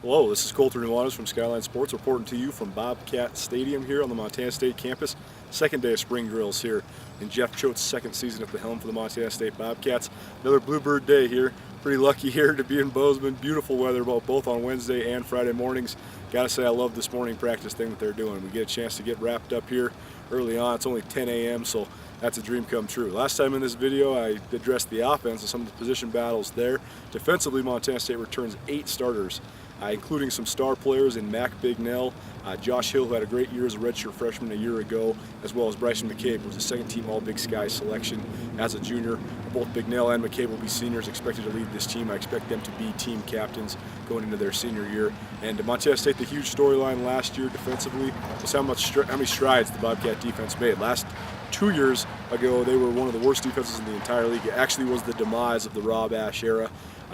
Hello, this is Colter Nuanez from Skyline Sports reporting to you from Bobcat Stadium here on the Montana State campus. Second day of spring drills here in Jeff Choate's second season at the helm for the Montana State Bobcats. Another Bluebird day here. Pretty lucky here to be in Bozeman. Beautiful weather both on Wednesday and Friday mornings. Gotta say I love this morning practice thing that they're doing. We get a chance to get wrapped up here early on. It's only 10 a.m. so that's a dream come true. Last time in this video I addressed the offense and some of the position battles there. Defensively, Montana State returns 8 starters. Including some star players in Mac Bignell, Josh Hill, who had a great year as a redshirt freshman a year ago, as well as Bryson McCabe, who was a second-team All-Big Sky selection as a junior. Both Bignell and McCabe will be seniors expected to lead this team. I expect them to be team captains going into their senior year. And Montana State, the huge storyline last year defensively was how many strides the Bobcat defense made. Last 2 years ago, they were one of the worst defenses in the entire league. It actually was the demise of the Rob Ash era.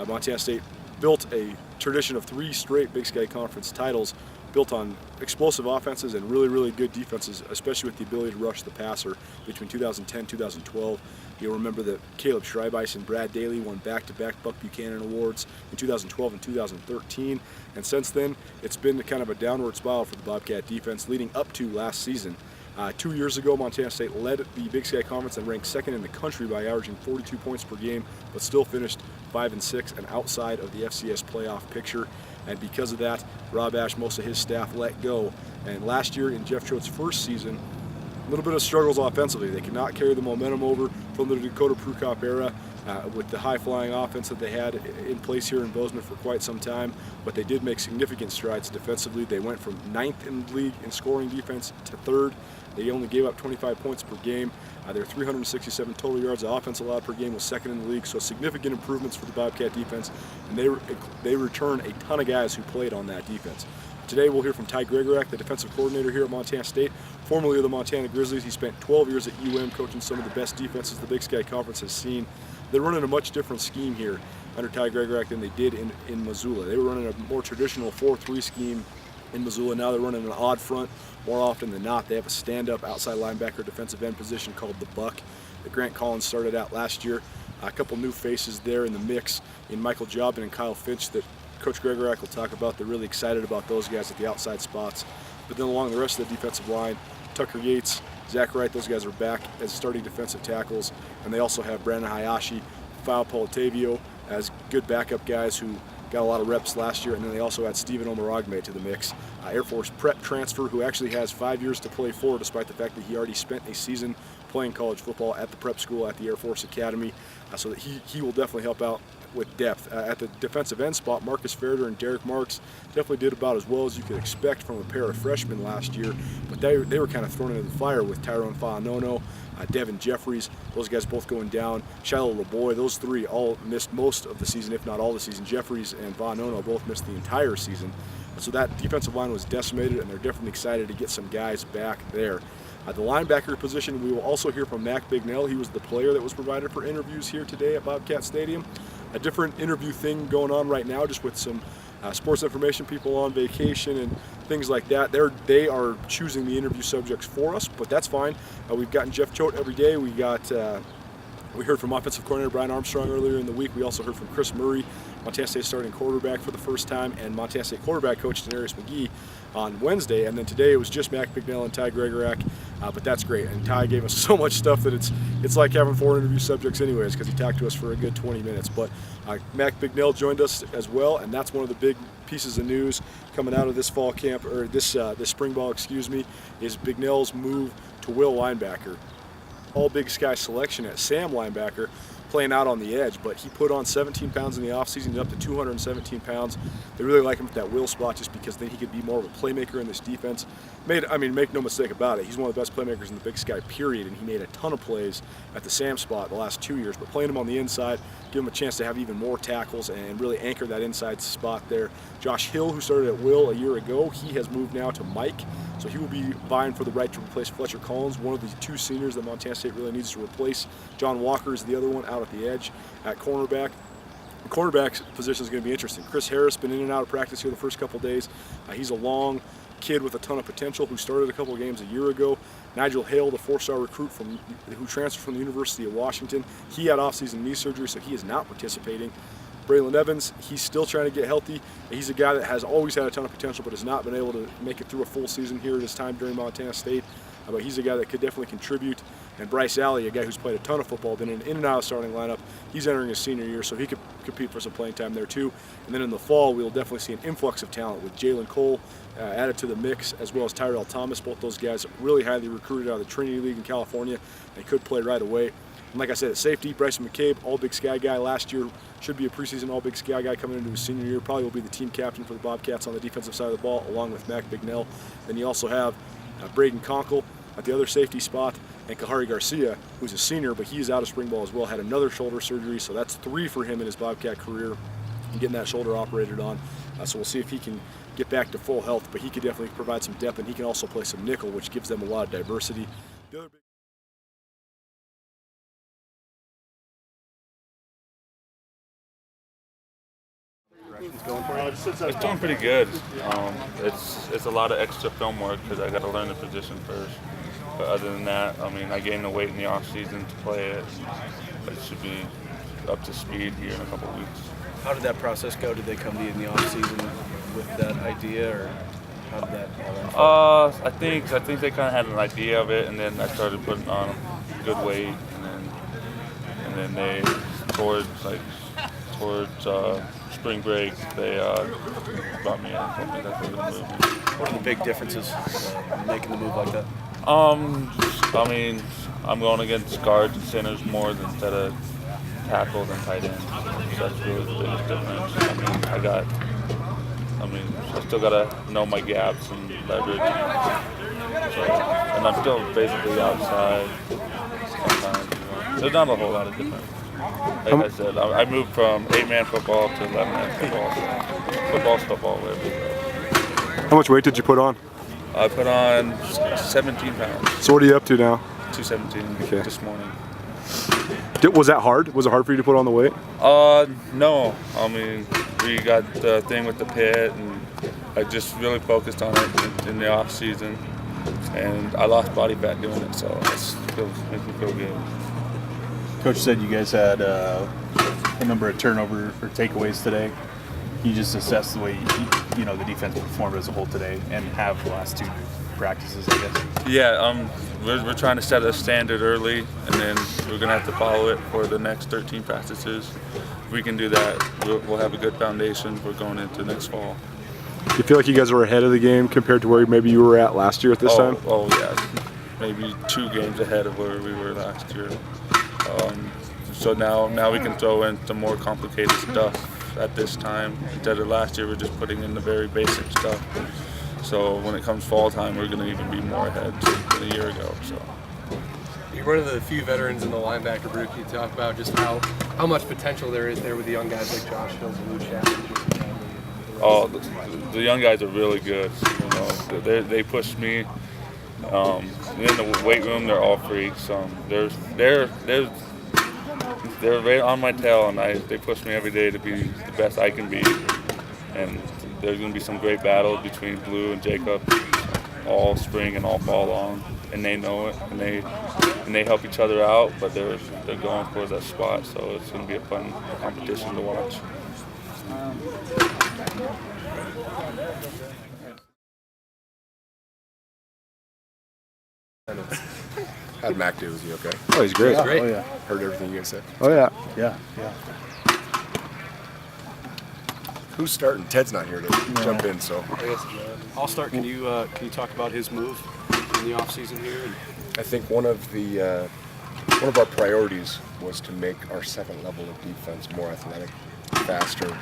Montana State built a tradition of 3 straight Big Sky Conference titles built on explosive offenses and really good defenses, especially with the ability to rush the passer between 2010 and 2012. You'll remember that Caleb Schreibeis and Brad Daly won back-to-back Buck Buchanan Awards in 2012 and 2013, and since then it's been kind of a downward spiral for the Bobcat defense leading up to last season. 2 years ago, Montana State led the Big Sky Conference and ranked second in the country by averaging 42 points per game, but still finished 5-6 and outside of the FCS playoff picture. And because of that, Rob Ash, most of his staff let go. And last year in Jeff Choate's first season, a little bit of struggles offensively. They could not carry the momentum over from the Dakota Prukop era with the high-flying offense that they had in place here in Bozeman for quite some time, but they did make significant strides defensively. They went from 9th in the league in scoring defense to 3rd. They only gave up 25 points per game. Their 367 total yards of offense allowed per game was 2nd in the league, so significant improvements for the Bobcat defense, and they return a ton of guys who played on that defense. Today we'll hear from Ty Gregorak, the defensive coordinator here at Montana State, formerly of the Montana Grizzlies. He spent 12 years at UM coaching some of the best defenses the Big Sky Conference has seen. They're running a much different scheme here under Ty Gregorak than they did in Missoula. They were running a more traditional 4-3 scheme in Missoula. Now they're running an odd front more often than not. They have a stand-up outside linebacker defensive end position called the Buck that Grant Collins started out last year. A couple new faces there in the mix in Michael Jobin and Kyle Finch that Coach Gregorak will talk about. They're really excited about those guys at the outside spots. But then along the rest of the defensive line, Tucker Yates, Zach Wright, those guys are back as starting defensive tackles. And they also have Brandon Hayashi, Fao Politavio as good backup guys who got a lot of reps last year. And then they also add Stephen Omaragme to the mix. Air Force prep transfer who actually has 5 years to play for, despite the fact that he already spent a season playing college football at the prep school at the Air Force Academy. So that he will definitely help out with depth. At the defensive end spot, Marcus Ferder and Derek Marks definitely did about as well as you could expect from a pair of freshmen last year, but they were kind of thrown into the fire with Tyrone Fa'anono, Devin Jeffries, those guys both going down, Shiloh LeBoy. Those 3 all missed most of the season, if not all the season. Jeffries and Fa'anono both missed the entire season. So that defensive line was decimated, and they're definitely excited to get some guys back there. The linebacker position, we will also hear from Mac Bignell. He was the player that was provided for interviews here today at Bobcat Stadium. A different interview thing going on right now, just with some sports information people on vacation and things like that. They are choosing the interview subjects for us, but that's fine. We've gotten Jeff Choate every day. We heard from offensive coordinator Brian Armstrong earlier in the week. We also heard from Chris Murray, Montana State starting quarterback for the first time, and Montana State quarterback coach Denarius McGee on Wednesday. And then today it was just Mac Bignell and Ty Gregorak, but that's great. And Ty gave us so much stuff that it's like having 4 interview subjects anyways, because he talked to us for a good 20 minutes. But Mac Bignell joined us as well, and that's one of the big pieces of news coming out of this fall camp, or this spring ball, excuse me, is Bignell's move to Will linebacker. All Big Sky selection at Sam linebacker, playing out on the edge, but he put on 17 pounds in the offseason. He's up to 217 pounds. They really like him at that will spot just because then he could be more of a playmaker in this defense. Make no mistake about it, he's one of the best playmakers in the Big Sky, period, and he made a ton of plays at the Sam spot the last 2 years, but playing him on the inside, give him a chance to have even more tackles and really anchor that inside spot there. Josh Hill, who started at will a year ago, he has moved now to Mike, so he will be vying for the right to replace Fletcher Collins, one of the 2 seniors that Montana State really needs to replace. John Walker is the other one out at the edge at cornerback. The cornerback position is going to be interesting. Chris Harris been in and out of practice here the first couple days. He's a long kid with a ton of potential who started a couple of games a year ago. Nigel Hale, the 4-star recruit who transferred from the University of Washington, he had off-season knee surgery, so he is not participating. Braylon Evans, he's still trying to get healthy. He's a guy that has always had a ton of potential but has not been able to make it through a full season here at his time during Montana State. But he's a guy that could definitely contribute. And Bryce Alley, a guy who's played a ton of football, been in and out of the starting lineup. He's entering his senior year, so he could compete for some playing time there too. And then in the fall, we'll definitely see an influx of talent with Jalen Cole added to the mix, as well as Tyrell Thomas. Both those guys really highly recruited out of the Trinity League in California. They could play right away. And like I said, at safety, Bryson McCabe, All-Big Sky guy last year, should be a preseason All-Big Sky guy coming into his senior year. Probably will be the team captain for the Bobcats on the defensive side of the ball, along with Mac Bignell. Then you also have Braden Conkle at the other safety spot, and Kahari Garcia, who's a senior, but he's out of spring ball as well, had another shoulder surgery, so that's 3 for him in his Bobcat career, and getting that shoulder operated on. So we'll see if he can get back to full health, but he could definitely provide some depth, and he can also play some nickel, which gives them a lot of diversity. The other big It's doing pretty good. It's a lot of extra film work because I got to learn the position first. But other than that, I mean, I gained the weight in the off season to play it. But it should be up to speed here in a couple of weeks. How did that process go? Did they come to you in the off season with that idea, or how did that all unfold? I think they kind of had an idea of it, and then I started putting on good weight, and then they towards spring break, they brought me in and told me that they were going to move me. What are the big differences in making the move like that? I mean, I'm going against guards and centers more instead of tackles and tight ends. So that's really the biggest difference. I still got to know my gaps and leverage. So, and I'm still basically outside sometimes. There's not a whole lot of difference. Like I said, I moved from 8-man football to 11-man football. So football's football, wherever you go. How much weight did you put on? I put on 17 pounds. So what are you up to now? 217 this morning. Was that hard? Was it hard for you to put on the weight? No. I mean, we got the thing with the pit, and I just really focused on it in the off season, and I lost body fat doing it, so it makes me feel good. Coach said you guys had a number of turnover or takeaways today. You just assess the way the defense performed as a whole today, and have the last 2 practices, I guess. Yeah, we're trying to set a standard early, and then we're gonna have to follow it for the next 13 practices. If we can do that, we'll have a good foundation for going into next fall. You feel like you guys were ahead of the game compared to where maybe you were at last year at this time? Oh yeah, maybe 2 games ahead of where we were last year. So now we can throw in some more complicated stuff at this time. Instead of last year, we're just putting in the very basic stuff. So when it comes fall time, we're going to even be more ahead than a year ago. So you're one of the few veterans in the linebacker group. You talk about just how much potential there is there with the young guys like Josh Hills and Lou Chapman. Oh, the young guys are really good. They push me. In the weight room, they're all freaks. They're right on my tail, and they push me every day to be the best I can be. And there's going to be some great battles between Blue and Jacob all spring and all fall long, and they know it, and they help each other out. But they're going for that spot, so it's going to be a fun competition to watch. How'd Mac do? Was he okay? Oh, he's great. Yeah. Oh, yeah. Heard everything you guys said. Oh, yeah. Yeah. Who's starting? Ted's not here to jump in, so. I'll start. Can you talk about his move in the off season here? I think one of our priorities was to make our second level of defense more athletic, faster,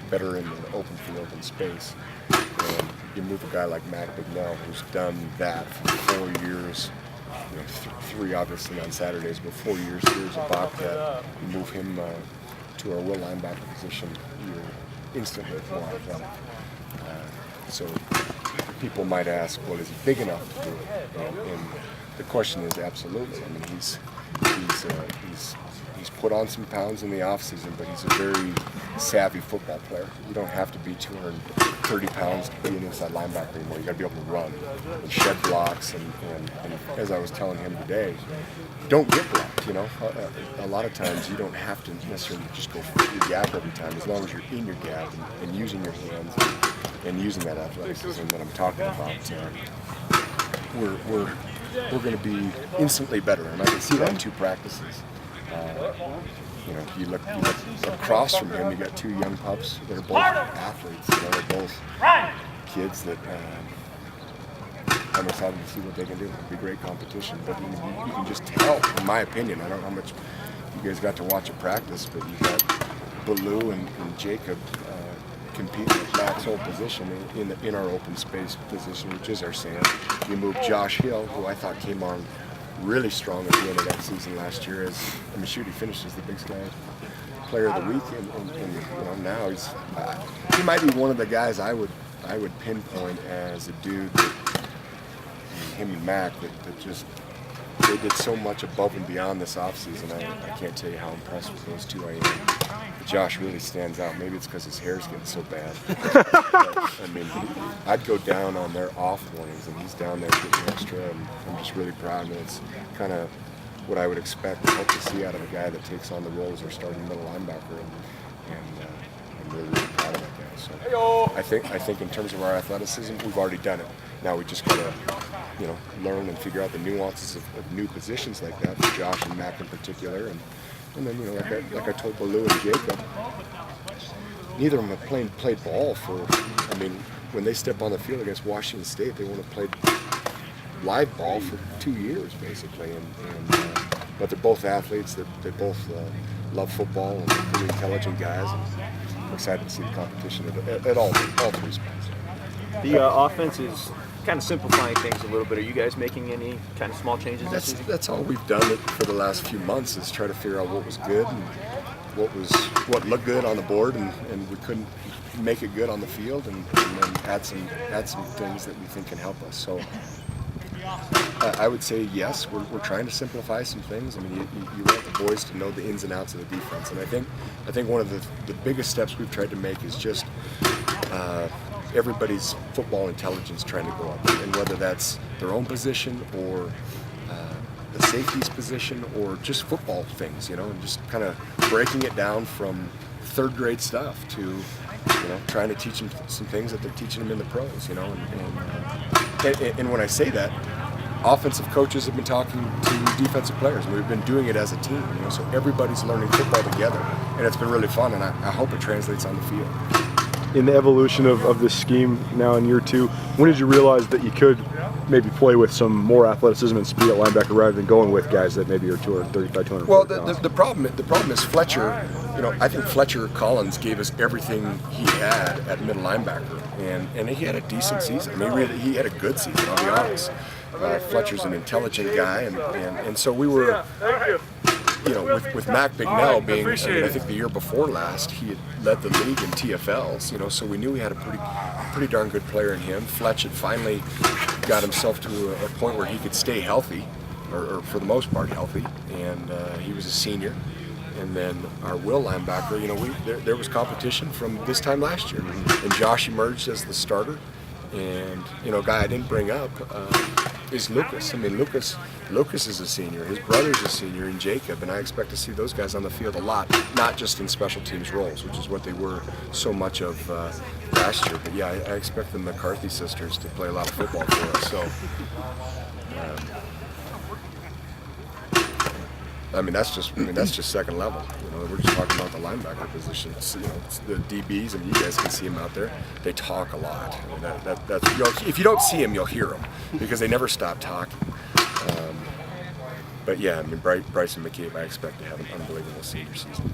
better in the open field and space. And you move a guy like Mac Bignell, who's done that for 4 years, 3 obviously on Saturdays, but 4 years here as a Bobcat. You move him to our will linebacker position, you're instantly more athletic. So people might ask, well, is he big enough to do it? And the question is absolutely. I mean, he's put on some pounds in the offseason, but he's a very savvy football player. You don't have to be 230 pounds to be an inside linebacker anymore. You got to be able to run and shed blocks. And as I was telling him today, don't get blocked. You know, a lot of times you don't have to necessarily just go for your gap every time, as long as you're in your gap and using your hands and using that athleticism that I'm talking about. We're going to be instantly better, and I can see that in 2 practices. You know, you look across from him, you got 2 young pups that are both athletes. You know, they're both kids that I'm excited to see what they can do. It'll be great competition, but you can just tell, in my opinion, I don't know how much you guys got to watch at practice, but you got Baloo and Jacob competing at Mac's old position in our open space position, which is our sand. You move Josh Hill, who I thought came on really strong at the end of that season last year. He finished as the Big Sky Player of the Week, and you know, now he might be one of the guys I would pinpoint as a dude that, him and Mac, that just they did so much above and beyond this offseason. I can't tell you how impressed with those 2 I am. Josh really stands out. Maybe it's because his hair's getting so bad. But, I mean, I'd go down on their off mornings, and he's down there getting extra, and I'm just really proud. I mean, it's kind of what I would expect and hope to see out of a guy that takes on the role as our starting middle linebacker, and I'm really, really proud of that guy. So I think in terms of our athleticism, we've already done it. Now we just got to, you know, learn and figure out the nuances of new positions like that for Josh and Mac in particular, and then, you know, like I told Baloo and Jacob, neither of them have played ball for. I mean, when they step on the field against Washington State, they won't have played live ball for 2 years basically, but they're both athletes. They both love football and they're really intelligent guys. And I'm excited to see the competition at all 3 spots. The offense is kind of simplifying things a little bit. Are you guys making any kind of small changes this season? That's all we've done for the last few months, is try to figure out what was good and what looked good on the board, and we couldn't make it good on the field, and then add some things that we think can help us. So I would say yes, we're trying to simplify some things. I mean, you want the boys to know the ins and outs of the defense, and I think one of the biggest steps we've tried to make is just everybody's football intelligence trying to go up, and whether that's their own position or the safety's position or just football things, you know, and just kind of breaking it down from 3rd grade stuff to, you know, trying to teach them some things that they're teaching them in the pros, you know, and when I say that, offensive coaches have been talking to defensive players, and we've been doing it as a team, you know, so everybody's learning football together, and it's been really fun, and I hope it translates on the field. In the evolution of this scheme now in year 2, when did you realize that you could maybe play with some more athleticism and speed at linebacker rather than going with guys that maybe are 235, 240 Well, pounds? the problem is Fletcher. You know, I think Fletcher Collins gave us everything he had at middle linebacker, and he had a decent season. I mean, really, he had a good season, I'll be honest. Fletcher's an intelligent guy, and so we were, you know, with Mac Bignell being, I mean, I think the year before last, he had led the league in TFLs, you know, so we knew we had a pretty darn good player in him. Fletch had finally got himself to a point where he could stay healthy, or for the most part healthy, and he was a senior. And then our will linebacker, you know, there was competition from this time last year, and Josh emerged as the starter. And, you know, a guy I didn't bring up is Lucas. I mean, Lucas is a senior. His brother's a senior, and Jacob, and I expect to see those guys on the field a lot, not just in special teams roles, which is what they were so much of last year. But yeah, I expect the McCarthy sisters to play a lot of football for us. So, I mean, that's just second level. You know, we're just talking about the linebacker position. It's, you know, it's the DBs, and you guys can see them out there. They talk a lot. I mean, that's, you know, if you don't see them, you'll hear them because they never stop talking. But yeah, I mean, Bryce and McCabe, I expect to have an unbelievable senior season.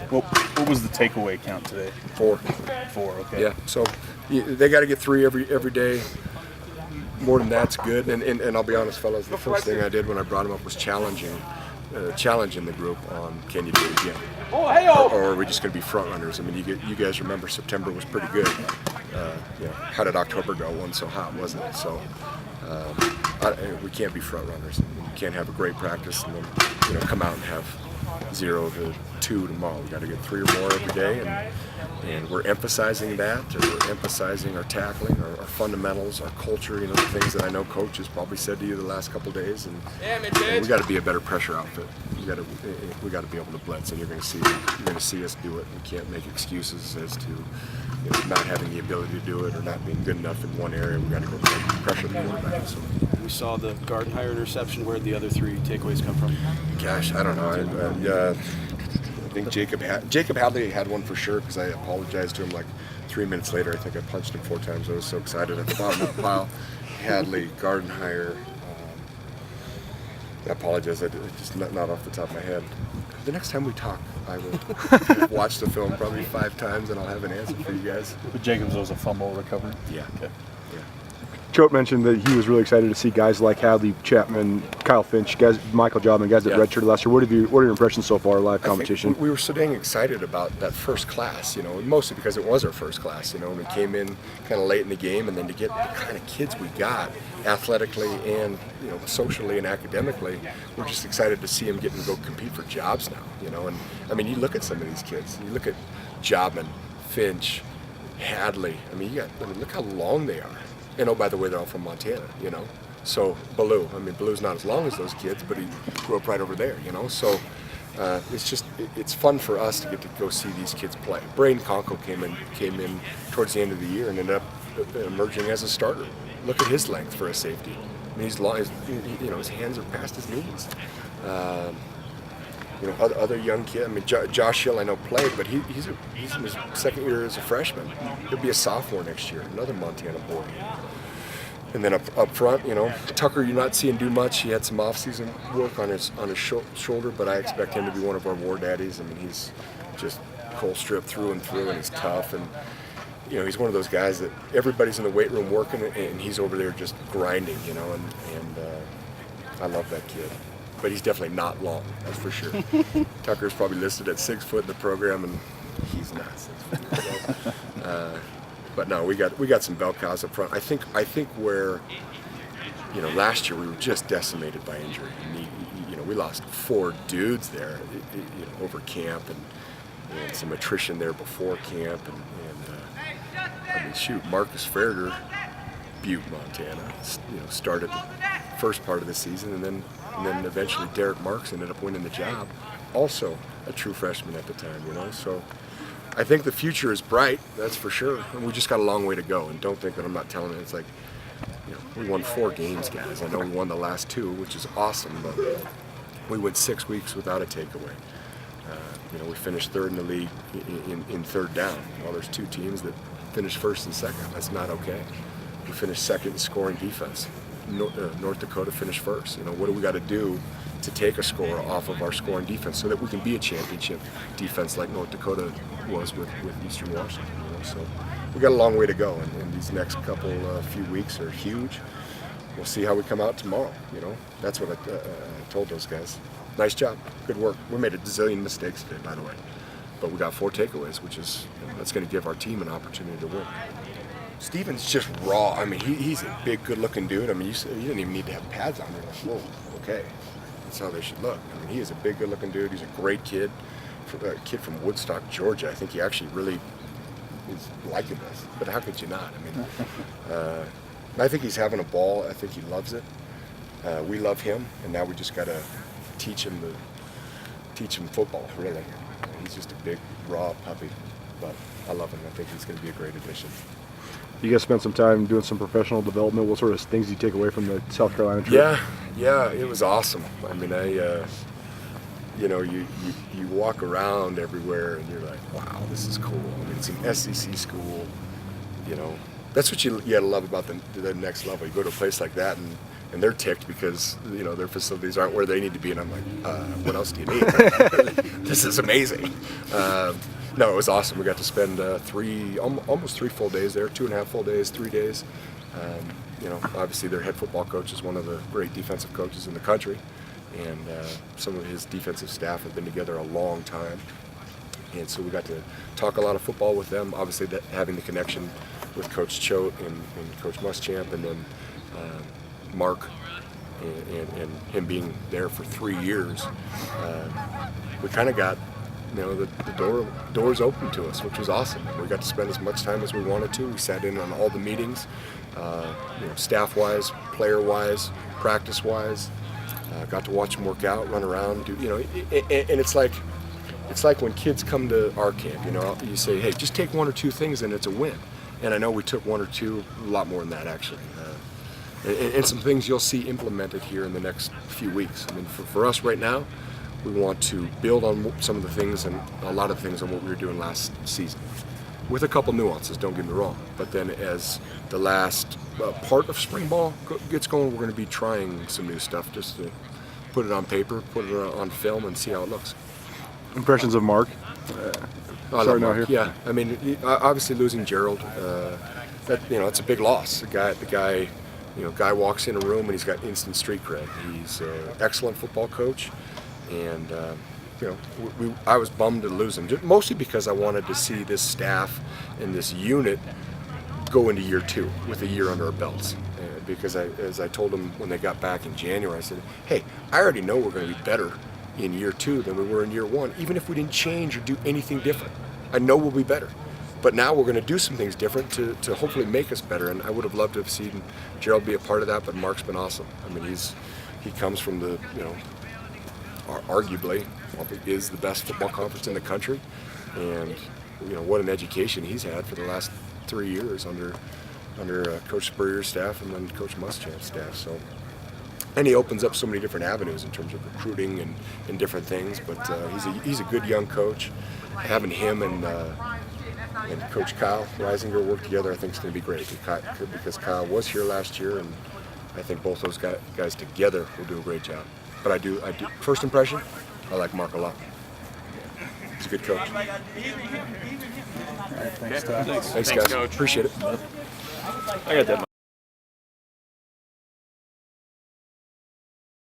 What was the takeaway count today? 4. 4, okay. Yeah, so they got to get 3 every day. More than that's good. And I'll be honest, fellas, the first thing I did when I brought them up was challenging the group on, can you do it again? Or are we just going to be front runners? I mean, you guys remember September was pretty good. You know, how did October go? Wasn't so hot, wasn't it? So We can't be front runners. We can't have a great practice and then come out and have 0 to 2 tomorrow. We got to get 3 or more every day, and we're emphasizing that. We're emphasizing our tackling, our fundamentals, our culture. The things that I know Coach has probably said to you the last couple of days, and we got to be a better pressure outfit. We got to be able to blitz, and you're going to see us do it. We can't make excuses as to not having the ability to do it or not being good enough in one area. We got to go pressure the quarterback. So. We saw the garden hire interception. Where did the other 3 takeaways come from? Gosh, I don't know. I think Jacob Hadley had one for sure because I apologized to him like 3 minutes later. I think I punched him 4 times. I was so excited at the bottom of the pile. Hadley, Gardenhire. I apologize. I just not off the top of my head. The next time we talk, I will watch the film probably 5 times, and I'll have an answer for you guys. But Jacobs was a fumble recovery. Yeah. Okay. Choate mentioned that he was really excited to see guys like Hadley, Chapman, Kyle Finch, guys, Michael Jobman, guys that redshirted last year. What are your impressions so far, live competition? We were so dang excited about that first class, mostly because it was our first class, and we came in kind of late in the game, and then to get the kind of kids we got, athletically and socially and academically, we're just excited to see them get and go compete for jobs now, and I mean, you look at some of these kids, you look at Jobman, Finch, Hadley. Look how long they are. And oh, by the way, they're all from Montana, So Ballou's not as long as those kids, but he grew up right over there, So it's fun for us to get to go see these kids play. Braden Conco came in towards the end of the year and ended up emerging as a starter. Look at his length for a safety. He's long. His hands are past his knees. Other young kid. Josh Hill I know played, but he's in his second year as a freshman. He'll be a sophomore next year. Another Montana boy. And then up front, Tucker you're not seeing do much. He had some off-season work on his shoulder, but I expect him to be one of our war daddies. He's just cold strip through and through, and he's tough. And he's one of those guys that everybody's in the weight room working, and he's over there just grinding. And I love that kid. But he's definitely not long, that's for sure. Tucker's probably listed at 6 foot in the program, and he's not 6 foot. But no, we got some bell cows up front. I think where last year we were just decimated by injury. We lost 4 dudes there, over camp, and some attrition there before camp, Marcus Farrager, Butte, Montana, started the first part of the season, and then eventually Derek Marks ended up winning the job, also a true freshman at the time, So I think the future is bright, that's for sure, and we just got a long way to go. And don't think that I'm not telling it. It's like, we won 4 games, guys. I know we won the last 2, which is awesome, but we went 6 weeks without a takeaway. We finished 3rd in the league in 3rd down. Well, there's 2 teams that finished 1st and 2nd. That's not okay. We finished 2nd in scoring defense. North Dakota finished 1st. What do we got to do to take a score off of our scoring defense so that we can be a championship defense like North Dakota was with Eastern Washington? So we got a long way to go, and these next couple few weeks are huge. We'll see how we come out tomorrow. That's what I told those guys. Nice job, good work. We made a zillion mistakes today, by the way, but we got 4 takeaways, which is that's going to give our team an opportunity to win. Steven's just raw. He's a big, good-looking dude. You didn't even need to have pads on. You're like, whoa, okay. That's how they should look. He is a big, good-looking dude. He's a great kid. A kid from Woodstock, Georgia. I think he actually really is liking this. But how could you not? I think he's having a ball. I think he loves it. We love him, and now we just got to teach him football, really. He's just a big, raw puppy. But I love him. I think he's going to be a great addition. You guys spent some time doing some professional development. What sort of things do you take away from the South Carolina trip? Yeah, it was awesome. You walk around everywhere and you're like, wow, this is cool. It's an SEC school. That's what you gotta love about the next level. You go to a place like that and they're ticked because their facilities aren't where they need to be, and I'm like, what else do you need? This is amazing. No, it was awesome. We got to spend almost 3 full days there, 2.5 full days, 3 days. Obviously their head football coach is one of the great defensive coaches in the country, and some of his defensive staff have been together a long time. And so we got to talk a lot of football with them, obviously having the connection with Coach Choate and Coach Muschamp, and then Mark and him being there for 3 years, we kind of got, the doors open to us, which was awesome. We got to spend as much time as we wanted to. We sat in on all the meetings, staff-wise, player-wise, practice-wise. Got to watch them work out, run around, and it's like when kids come to our camp. You say, hey, just take 1 or 2 things and it's a win. And I know we took 1 or 2, a lot more than that actually. And some things you'll see implemented here in the next few weeks. I mean, for us right now, we want to build on some of the things and a lot of things on what we were doing last season, with a couple nuances, don't get me wrong. But then as the last part of spring ball gets going, we're going to be trying some new stuff just to put it on paper, put it on film, and see how it looks. Impressions of Mark? Sorry, now here. Yeah, I mean, obviously losing Gerald, it's a big loss. The guy walks in a room and he's got instant street cred. He's an excellent football coach, and I was bummed to lose him, mostly because I wanted to see this staff and this unit go into year 2 with a year under our belts. Because as I told them when they got back in January, I said, hey, I already know we're going to be better in year 2 than we were in year 1, even if we didn't change or do anything different. I know we'll be better. But now we're going to do some things different to hopefully make us better. And I would have loved to have seen Gerald be a part of that, but Mark's been awesome. I mean, he comes from the, arguably, probably is the best football conference in the country. And, what an education he's had for the last 3 years under Coach Spurrier's staff and then Coach Muschamp's staff. So, and he opens up so many different avenues in terms of recruiting and different things. But he's a good young coach. Having him and Coach Kyle Reisinger work together, I think is going to be great because Kyle was here last year, and I think both those guys together will do a great job. But I do. First impression, I like Mark a lot. He's a good coach. All right, thanks, Ty. Thanks, guys. Coach. Appreciate it. I got that.